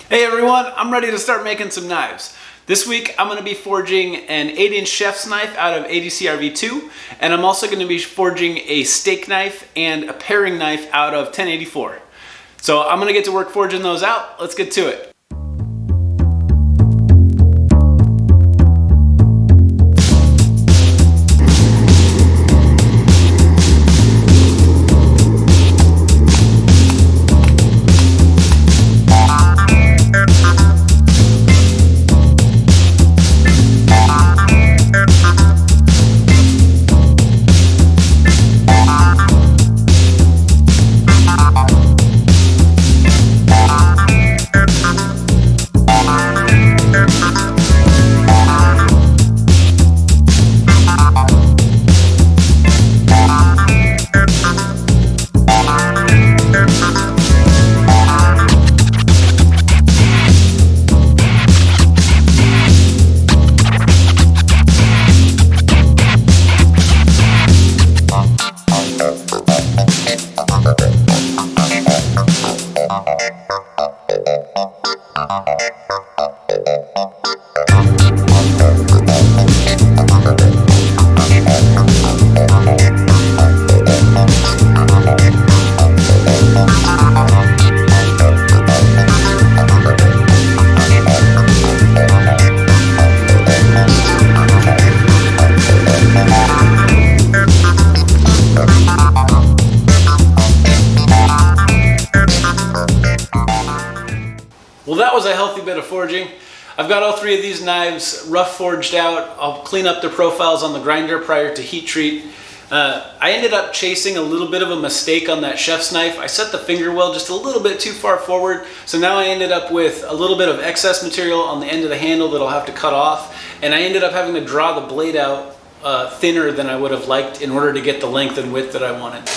Hey everyone, I'm ready to start making some knives. This week I'm going to be forging an 8-inch chef's knife out of ADCRV2, and I'm also going to be forging a steak knife and a paring knife out of 1084. So I'm going to get to work forging those out. Let's get to it. Well, that was a healthy bit of forging. I've got all three of these knives rough forged out. I'll clean up their profiles on the grinder prior to heat treat. I ended up chasing a little bit of a mistake on that chef's knife. I set the finger well just a little bit too far forward, so now I ended up with a little bit of excess material on the end of the handle that I'll have to cut off, and I ended up having to draw the blade out thinner than I would have liked in order to get the length and width that I wanted.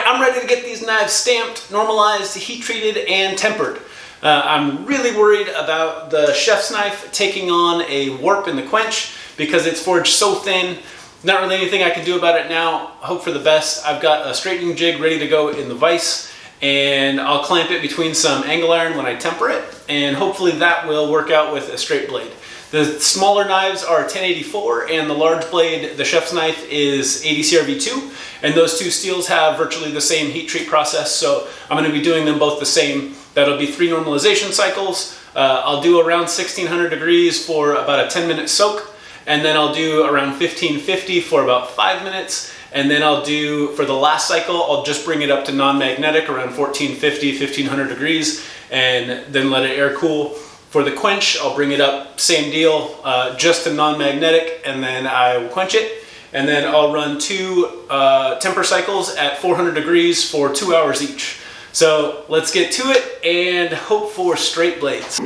I'm ready to get these knives stamped, normalized, heat treated, and tempered. I'm really worried about the chef's knife taking on a warp in the quench because it's forged so thin. Not really anything I can do about it now. Hope for the best. I've got a straightening jig ready to go in the vise, and I'll clamp it between some angle iron when I temper it, and hopefully that will work out with a straight blade. The smaller knives are 1084, and the large blade, the chef's knife, is ADCRV2, and those two steels have virtually the same heat treat process, so I'm going to be doing them both the same. That'll be 3 normalization cycles. I'll do around 1600 degrees for about a 10-minute soak, and then I'll do around 1550 for about 5 minutes, and then I'll do, for the last cycle, I'll just bring it up to non-magnetic around 1450, 1500 degrees, and then let it air cool. For the quench, I'll bring it up, same deal, just to non-magnetic, and then I will quench it. And then I'll run 2 temper cycles at 400 degrees for 2 hours each. So let's get to it and hope for straight blades.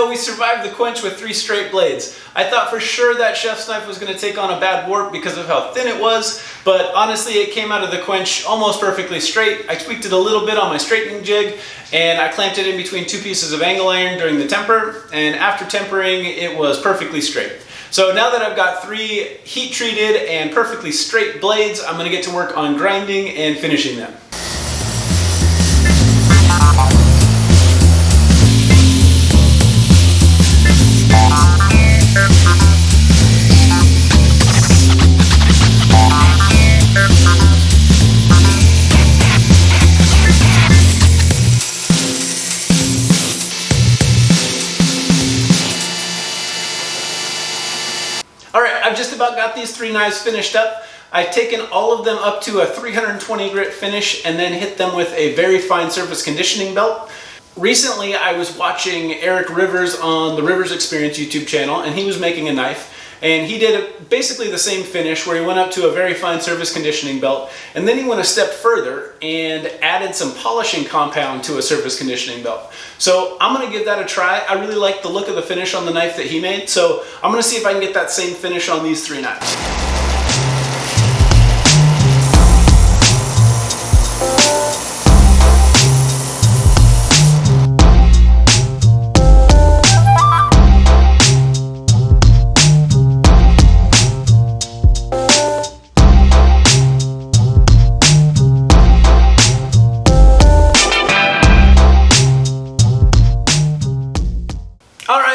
We survived the quench with 3 straight blades. I thought for sure that chef's knife was going to take on a bad warp because of how thin it was, but honestly it came out of the quench almost perfectly straight. I tweaked it a little bit on my straightening jig, and I clamped it in between 2 pieces of angle iron during the temper, and after tempering it was perfectly straight. So now that I've got 3 heat treated and perfectly straight blades, I'm going to get to work on grinding and finishing them. I've just about got these 3 knives finished up. I've taken all of them up to a 320 grit finish and then hit them with a very fine surface conditioning belt. Recently, I was watching Eric Rivers on the Rivers Experience YouTube channel, and he was making a knife. And he did basically the same finish where he went up to a very fine surface conditioning belt, and then he went a step further and added some polishing compound to a surface conditioning belt. So I'm gonna give that a try. I really like the look of the finish on the knife that he made, so I'm gonna see if I can get that same finish on these 3 knives.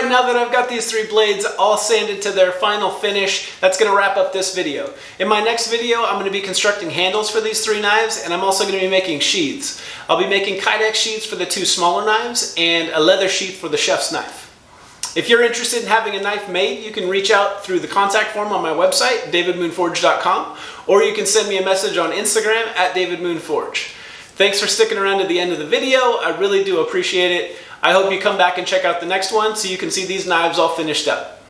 Now that I've got these 3 blades all sanded to their final finish, that's going to wrap up this video. In my next video, I'm going to be constructing handles for these 3 knives, and I'm also going to be making sheaths. I'll be making Kydex sheaths for the 2 smaller knives and a leather sheath for the chef's knife. If you're interested in having a knife made, you can reach out through the contact form on my website, davidmoonforge.com, or you can send me a message on Instagram at davidmoonforge. Thanks for sticking around to the end of the video. I really do appreciate it. I hope you come back and check out the next one so you can see these knives all finished up.